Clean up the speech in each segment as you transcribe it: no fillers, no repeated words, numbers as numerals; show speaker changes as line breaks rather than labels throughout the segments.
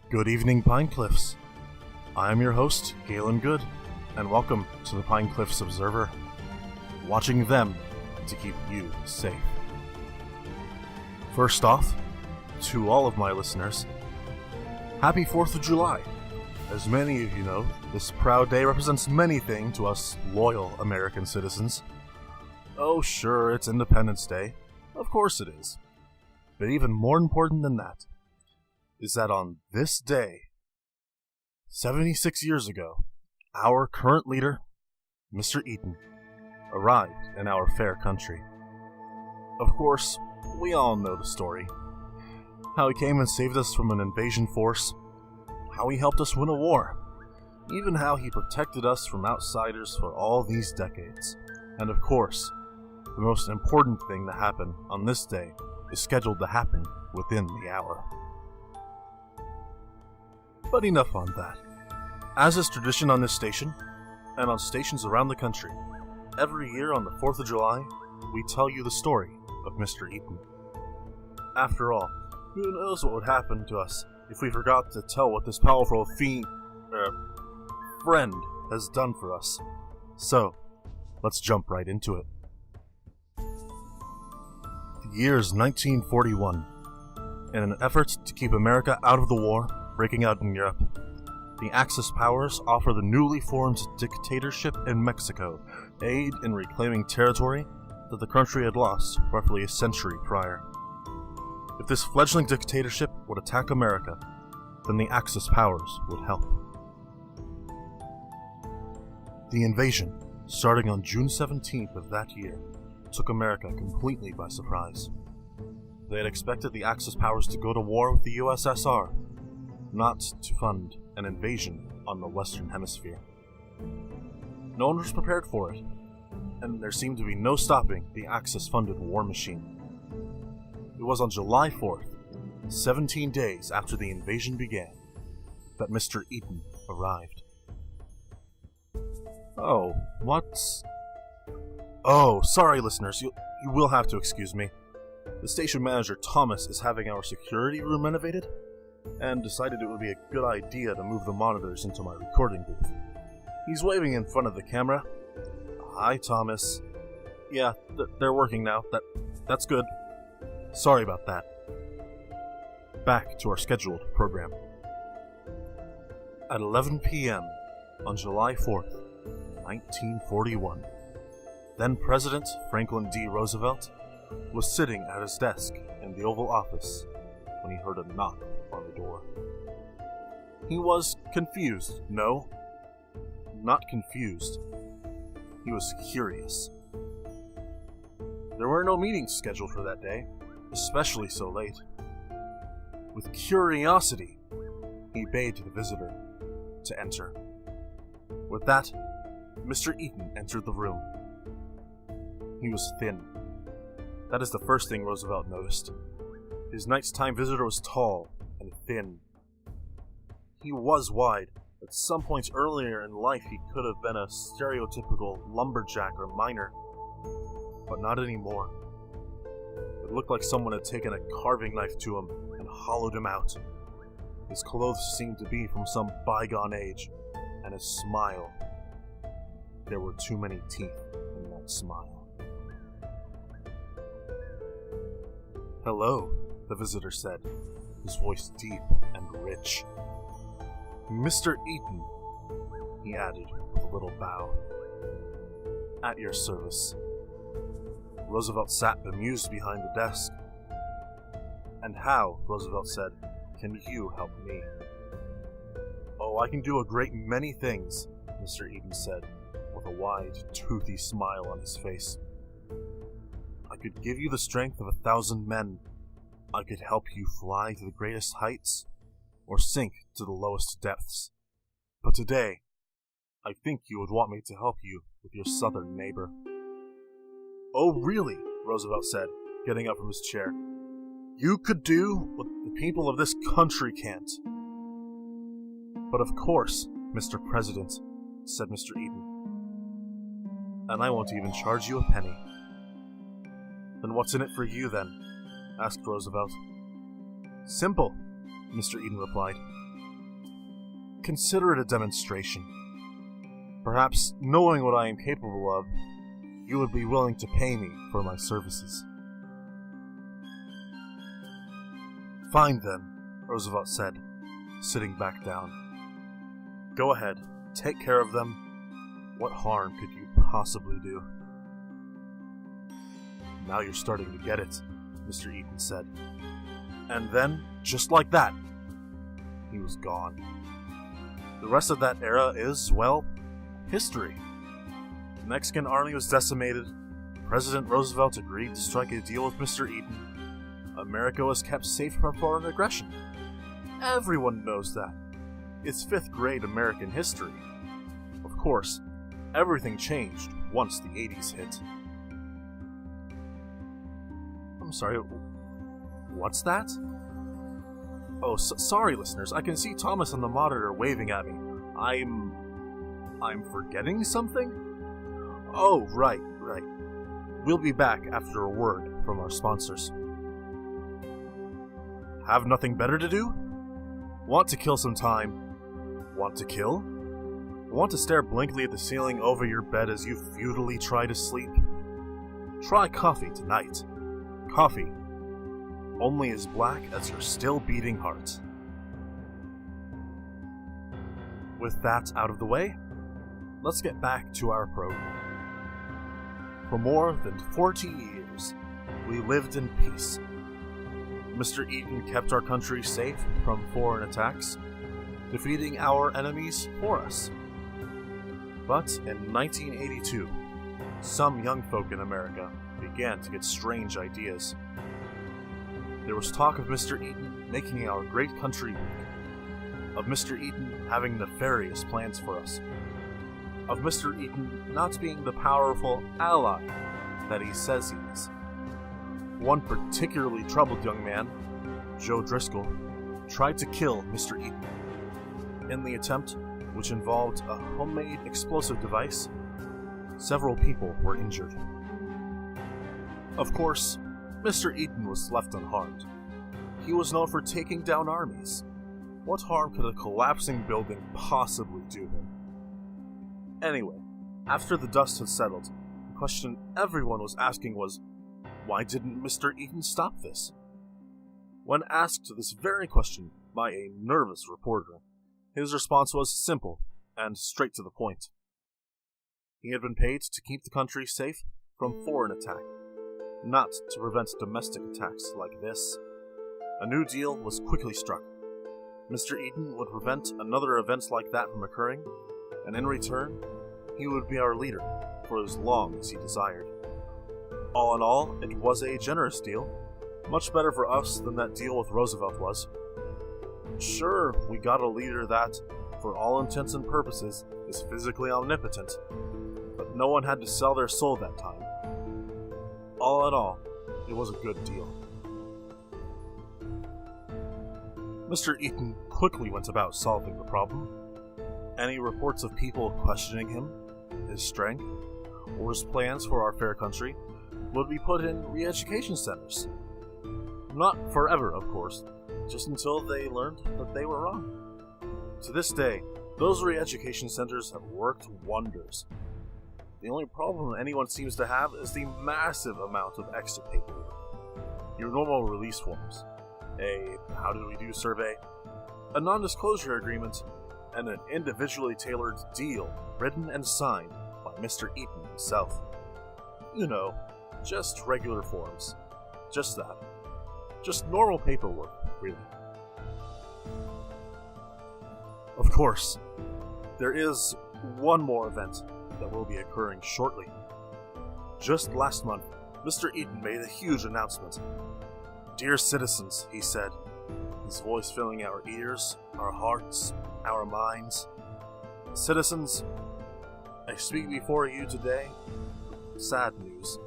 Good evening, Pine Cliffs. I am your host, Galen Good, and welcome to the Pine Cliffs Observer, watching them to keep you safe. First off, to all of my listeners, happy 4th of July. As many of you know, this proud day represents many things to us loyal American citizens. Oh sure, it's Independence Day. Of course it is. But even more important than that is that on this day, 76 years ago, our current leader, Mr. Eaton, arrived in our fair country. Of course, we all know the story. How he came and saved us from an invasion force, how he helped us win a war, even how he protected us from outsiders for all these decades. And of course, the most important thing to happen on this day is scheduled to happen within the hour. But enough on that. As is tradition on this station, and on stations around the country, every year on the 4th of July, we tell you the story of Mr. Eaton. After all, who knows what would happen to us if we forgot to tell what this powerful friend has done for us. So, let's jump right into it. The year is 1941. In an effort to keep America out of the war breaking out in Europe, the Axis powers offer the newly formed dictatorship in Mexico aid in reclaiming territory that the country had lost roughly a century prior. If this fledgling dictatorship would attack America, then the Axis powers would help. The invasion, starting on June 17th of that year, took America completely by surprise. They had expected the Axis powers to go to war with the USSR, not to fund an invasion on the Western Hemisphere. No one was prepared for it, and there seemed to be no stopping the Axis-funded war machine. It was on July 4th, 17 days after the invasion began, that Mr. Eaton arrived. Oh, what? Oh, sorry listeners, you will have to excuse me. The station manager Thomas is having our security room renovated, and decided it would be a good idea to move the monitors into my recording booth. He's waving in front of the camera. Hi, Thomas. Yeah, they're working now. That's good. Sorry about that. Back to our scheduled program. At 11 p.m. on July 4th, 1941, then President Franklin D. Roosevelt was sitting at his desk in the Oval Office when he heard a knock on the door. He was confused. No, not confused. He was curious. There were no meetings scheduled for that day, especially so late. With curiosity, he bade the visitor to enter. With that, Mr. Eaton entered the room. He was thin. That is the first thing Roosevelt noticed. His nighttime visitor was tall and thin. He was wide. At some points earlier in life, he could have been a stereotypical lumberjack or miner, but not anymore. It looked like someone had taken a carving knife to him and hollowed him out. His clothes seemed to be from some bygone age, and his smile. There were too many teeth in that smile. "Hello," the visitor said, his voice deep and rich. "Mr. Eaton," he added with a little bow. "At your service." Roosevelt sat bemused behind the desk. "And how," Roosevelt said, "can you help me?" "Oh, I can do a great many things," Mr. Eaton said, with a wide, toothy smile on his face. "I could give you the strength of 1,000 men. I could help you fly to the greatest heights, or sink to the lowest depths. But today, I think you would want me to help you with your southern neighbor." "Oh, really?" Roosevelt said, getting up from his chair. "You could do what the people of this country can't." "But of course, Mr. President," said Mr. Eaton. "And I won't even charge you a penny." "Then what's in it for you, then?" asked Roosevelt. "Simple," Mr. Eden replied. consider it a demonstration. Perhaps, knowing what I am capable of, you would be willing to pay me for my services." "Fine then," Roosevelt said, sitting back down. "Go ahead, take care of them. What harm could you possibly do?" "Now you're starting to get it," Mr. Eaton said. And then, just like that, he was gone. The rest of that era is, well, history. The Mexican army was decimated. President Roosevelt agreed to strike a deal with Mr. Eaton. America was kept safe from foreign aggression. Everyone knows that. It's fifth grade American history. Of course, everything changed once the 80s hit. I'm sorry, what's that? Oh, sorry listeners, I can see Thomas on the monitor waving at me. I'm forgetting something? Oh, right. We'll be back after a word from our sponsors. Have nothing better to do? Want to kill some time? Want to kill? Want to stare blankly at the ceiling over your bed as you futilely try to sleep? Try coffee tonight. Coffee, only as black as your still beating heart. With that out of the way, let's get back to our program. For more than 40 years, we lived in peace. Mr. Eaton kept our country safe from foreign attacks, defeating our enemies for us. But in 1982, some young folk in America began to get strange ideas. There was talk of Mr. Eaton making our great country weak, of Mr. Eaton having nefarious plans for us, of Mr. Eaton not being the powerful ally that he says he is. One particularly troubled young man, Joe Driscoll, tried to kill Mr. Eaton. In the attempt, which involved a homemade explosive device, several people were injured. Of course, Mr. Eaton was left unharmed. He was known for taking down armies. What harm could a collapsing building possibly do him? Anyway, after the dust had settled, the question everyone was asking was, why didn't Mr. Eaton stop this? When asked this very question by a nervous reporter, his response was simple and straight to the point. He had been paid to keep the country safe from foreign attack, not to prevent domestic attacks like this. A new deal was quickly struck. Mr. Eaton would prevent another event like that from occurring, and in return, he would be our leader for as long as he desired. All in all, it was a generous deal, much better for us than that deal with Roosevelt was. Sure, we got a leader that, for all intents and purposes, is physically omnipotent, but no one had to sell their soul that time. All in all, it was a good deal. Mr. Eaton quickly went about solving the problem. Any reports of people questioning him, his strength, or his plans for our fair country would be put in re-education centers. Not forever, of course, just until they learned that they were wrong. To this day, those re-education centers have worked wonders. The only problem anyone seems to have is the massive amount of extra paperwork. Your normal release forms, a how did we do survey, a non-disclosure agreement, and an individually tailored deal written and signed by Mr. Eaton himself. You know, just regular forms. Just that. Just normal paperwork, really. Of course, there is one more event that will be occurring shortly. Just last month, Mr. Eaton made a huge announcement. "Dear citizens," he said, his voice filling our ears, our hearts, our minds. "Citizens, I speak before you today with sad news.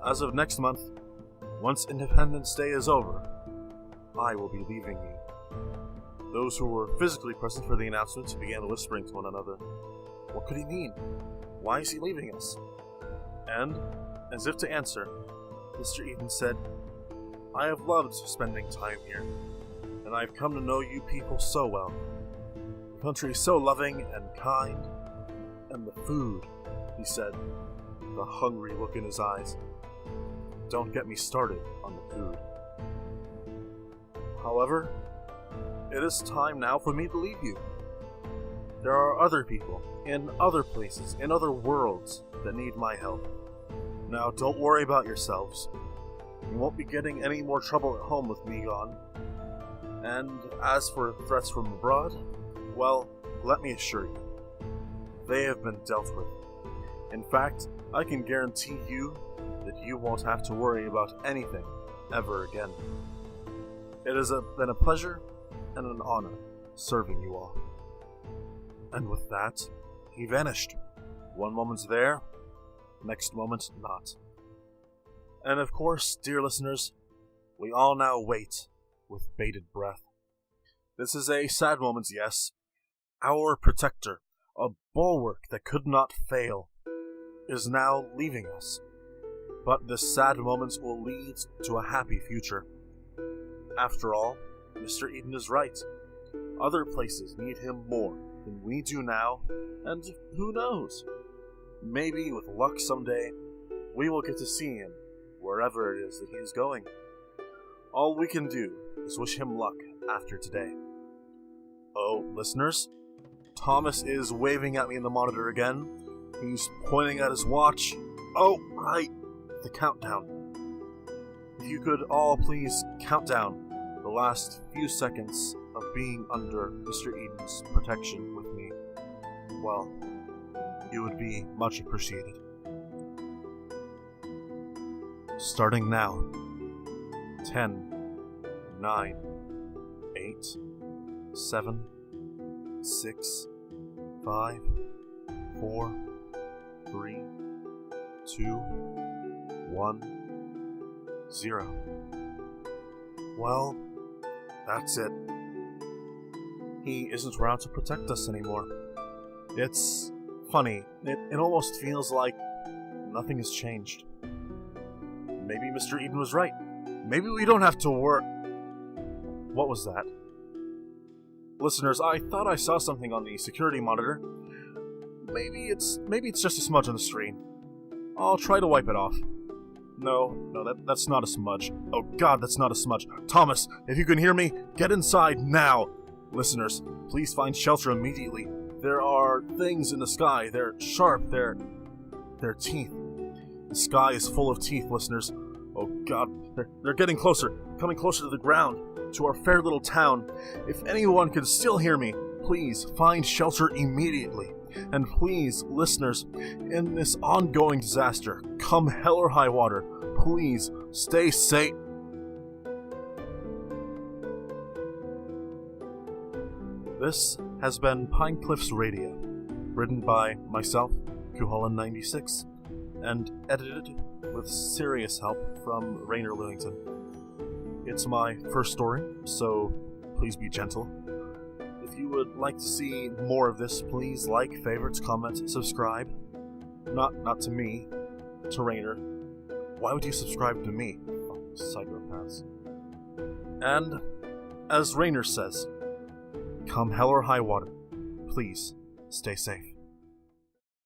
As of next month, once Independence Day is over, I will be leaving you." Those who were physically present for the announcement began whispering to one another. What could he mean? Why is he leaving us? And, as if to answer, Mr. Eaton said, "I have loved spending time here, and I have come to know you people so well. country is so loving and kind. And the food, he said, the hungry look in his eyes. Don't get me started on the food. However, it is time now for me to leave you. There are other people, in other places, in other worlds, that need my help. Now, don't worry about yourselves. You won't be getting any more trouble at home with me gone. And as for threats from abroad, well, let me assure you, they have been dealt with. In fact, I can guarantee you that you won't have to worry about anything ever again. It has been a pleasure and an honor serving you all. And with that, he vanished. One moment's there, next moment not. And of course, dear listeners, we all now wait with bated breath. This is a sad moment, yes. Our protector, a bulwark that could not fail, is now leaving us. But this sad moment will lead to a happy future. After all, Mr. Eden is right. Other places need him more than we do now, and who knows? Maybe with luck someday, we will get to see him wherever it is that he is going. All we can do is wish him luck after today. Oh, listeners, Thomas is waving at me in the monitor again. He's pointing at his watch. Oh, right, the countdown. If you could all please count down the last few seconds of being under Mr. Eden's protection with me, well, it would be much appreciated. Starting now. 10, 9, 8, 7, 6, 5, 4, 3, 2, 1, 0. Well, that's it. He isn't around to protect us anymore. It's funny. It almost feels like nothing has changed. Maybe Mr. Eden was right. Maybe we don't have to work. What was that? Listeners, I thought I saw something on the security monitor. Maybe it's just a smudge on the screen. I'll try to wipe it off. No, that's not a smudge. Oh God, that's not a smudge. Thomas, if you can hear me, get inside now. Listeners, please find shelter immediately. There are things in the sky. They're sharp. They're teeth. The sky is full of teeth, listeners. Oh God, they're getting closer, coming closer to the ground, to our fair little town. If anyone can still hear me, please find shelter immediately. And please, listeners, in this ongoing disaster, come hell or high water, please stay safe. This has been Pine Cliffs Radio, written by myself, Kuholland96, and edited with serious help from Rainer Lewington. It's my first story, so please be gentle. If you would like to see more of this, please like, favorite, comment, subscribe. Not to me, to Rainer. Why would you subscribe to me? Psychopaths. And, as Rainer says, come hell or high water, please stay safe.